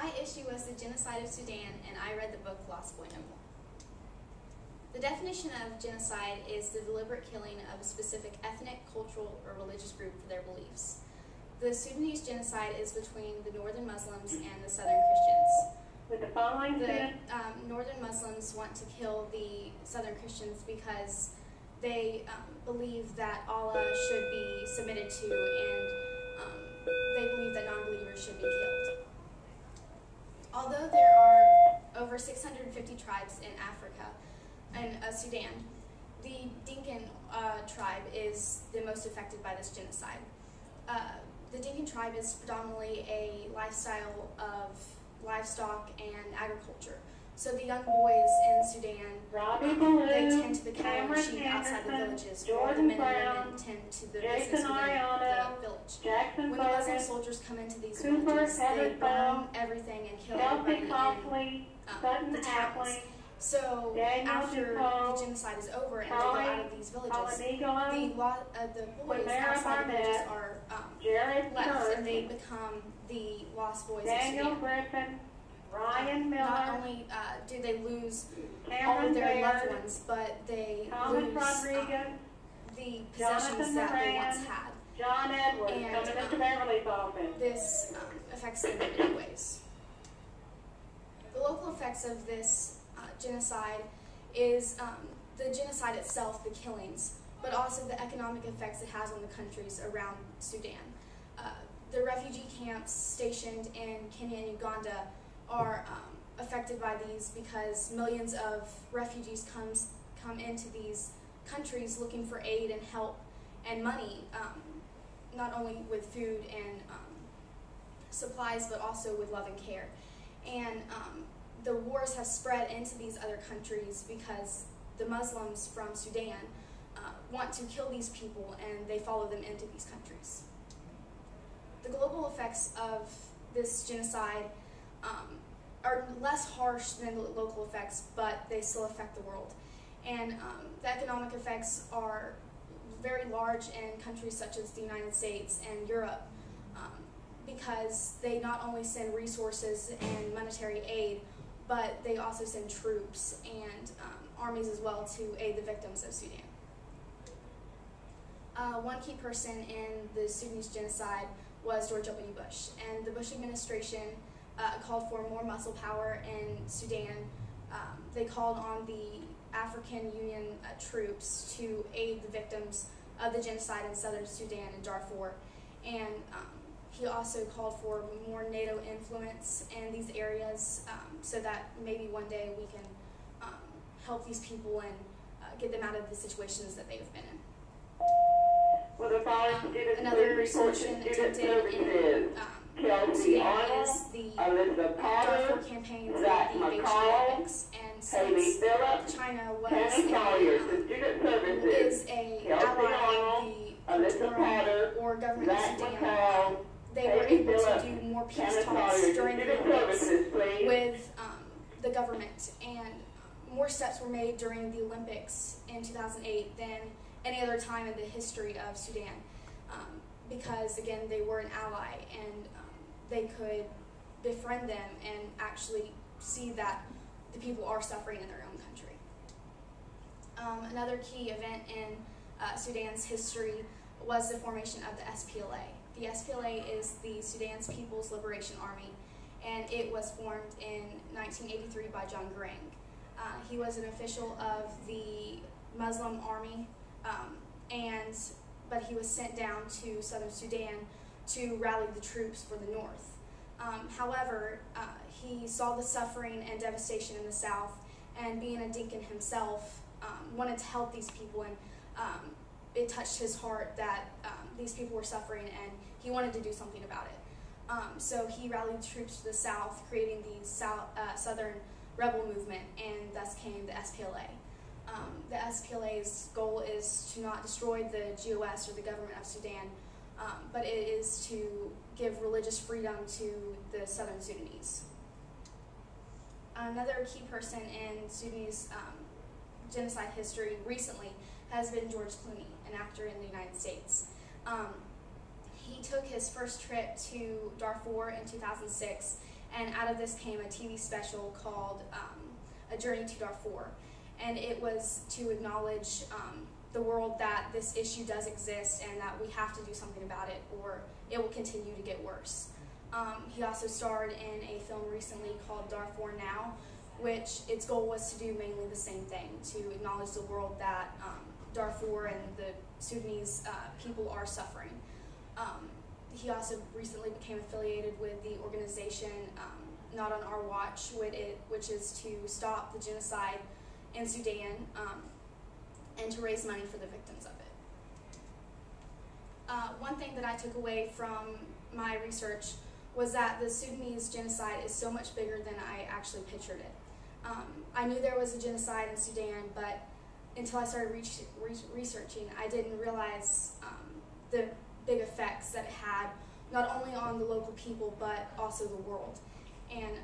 My issue was the genocide of Sudan, and I read the book Lost Boy No More. The definition of genocide is the deliberate killing of a specific ethnic, cultural, or religious group for their beliefs. The Sudanese genocide is between the northern Muslims and the southern Christians. With the following northern Muslims want to kill the southern Christians because they believe that Allah should be submitted to, and they believe that non-believers should be killed. Although there are over 650 tribes in Africa and Sudan, the Dinkan tribe is the most affected by this genocide. The Dinkan tribe is predominantly a lifestyle of livestock and agriculture. So the young boys in Sudan, they tend to the cattle and sheep outside the villages, while the men and women tend to the business within the village. When the Muslim soldiers come into these villages, they burn everything and kill everybody in the towns. So after the genocide is over and they go out of these villages, the boys outside the villages are left, and they become the lost boys of Sudan. Not only do they lose all of their loved ones, but they lose the possessions that they once had. And this affects them in many ways. The local effects of this genocide is the genocide itself, the killings, but also the economic effects it has on the countries around Sudan. The refugee camps stationed in Kenya and Uganda are affected by these because millions of refugees come into these countries looking for aid and help and money, not only with food and supplies, but also with love and care. And the wars have spread into these other countries because the Muslims from Sudan want to kill these people, and they follow them into these countries. The global effects of this genocide are less harsh than the local effects, but they still affect the world. And the economic effects are very large in countries such as the United States and Europe, because they not only send resources and monetary aid, but they also send troops and armies as well to aid the victims of Sudan. One key person in the Sudanese genocide was George W. Bush, and the Bush administration called for more muscle power in Sudan. They called on the African Union troops to aid the victims of the genocide in southern Sudan and Darfur, and he also called for more NATO influence in these areas so that maybe one day we can help these people and get them out of the situations that they've been in. Another solution attempted in Sudan is the Darfur campaign for the Beijing Olympics, and since China is a ally of the Electoral or government of Sudan, they were able to do more peace talks during the Olympics with the government, and more steps were made during the Olympics in 2008 than any other time in the history of Sudan, because again they were an ally, and they could befriend them and actually see that the people are suffering in their own country. Another key event in Sudan's history was the formation of the SPLA. The SPLA is the Sudan's People's Liberation Army, and it was formed in 1983 by John Garang. He was an official of the Muslim army, but he was sent down to southern Sudan to rally the troops for the north. However, he saw the suffering and devastation in the south, and being a Dinkan himself, wanted to help these people, and it touched his heart that these people were suffering, and he wanted to do something about it. So he rallied troops to the south, creating the Southern Rebel Movement, and thus came the SPLA. The SPLA's goal is to not destroy the GOS or the government of Sudan, but it is to give religious freedom to the southern Sudanese. Another key person in Sudanese genocide history recently has been George Clooney, an actor in the United States. He took his first trip to Darfur in 2006, And out of this came a TV special called A Journey to Darfur. And it was to acknowledge the world that this issue does exist and that we have to do something about it or it will continue to get worse. He also starred in a film recently called Darfur Now, which its goal was to do mainly the same thing, to acknowledge the world that Darfur and the Sudanese people are suffering. He also recently became affiliated with the organization Not on Our Watch, which is to stop the genocide in Sudan and to raise money for the victims of it. One thing that I took away from my research was that the Sudanese genocide is so much bigger than I actually pictured it. I knew there was a genocide in Sudan, but until I started researching, I didn't realize the big effects that it had, not only on the local people, but also the world. And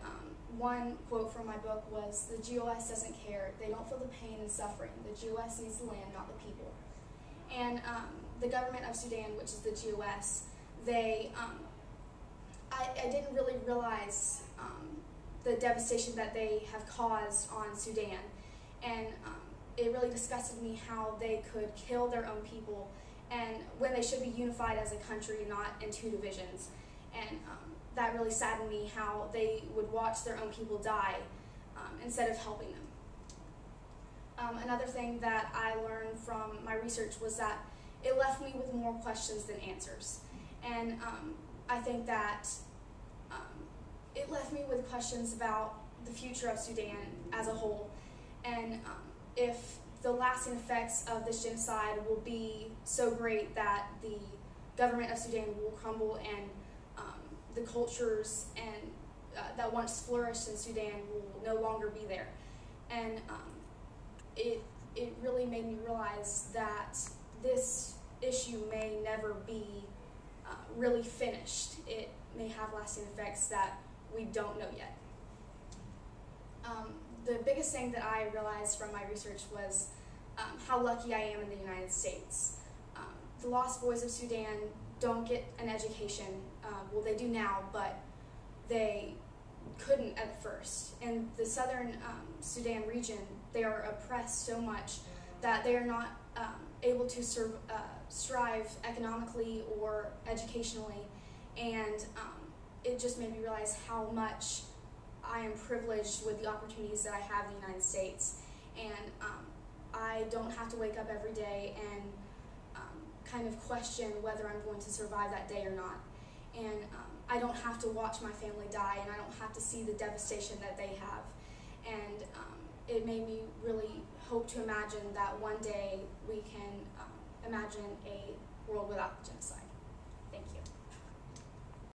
one quote from my book was, "The GOS doesn't care. They don't feel the pain and suffering. The GOS needs the land, not the people." And the government of Sudan, which is the GOS, I didn't really realize the devastation that they have caused on Sudan. And it really disgusted me how they could kill their own people and when they should be unified as a country, not in two divisions. And that really saddened me how they would watch their own people die instead of helping them. Another thing that I learned from my research was that it left me with more questions than answers. And I think that it left me with questions about the future of Sudan as a whole, and if the lasting effects of this genocide will be so great that the government of Sudan will crumble and the cultures and that once flourished in Sudan will no longer be there. And it really made me realize that this issue may never be really finished. It may have lasting effects that we don't know yet. The biggest thing that I realized from my research was how lucky I am in the United States. The lost boys of Sudan don't get an education. Well, they do now, but they couldn't at first. In the southern Sudan region, they are oppressed so much that they are not able to strive economically or educationally, and it just made me realize how much I am privileged with the opportunities that I have in the United States, and I don't have to wake up every day and kind of question whether I'm going to survive that day or not, and I don't have to watch my family die, and I don't have to see the devastation that they have, and it made me really hope to imagine that one day we can imagine a world without genocide. Thank you.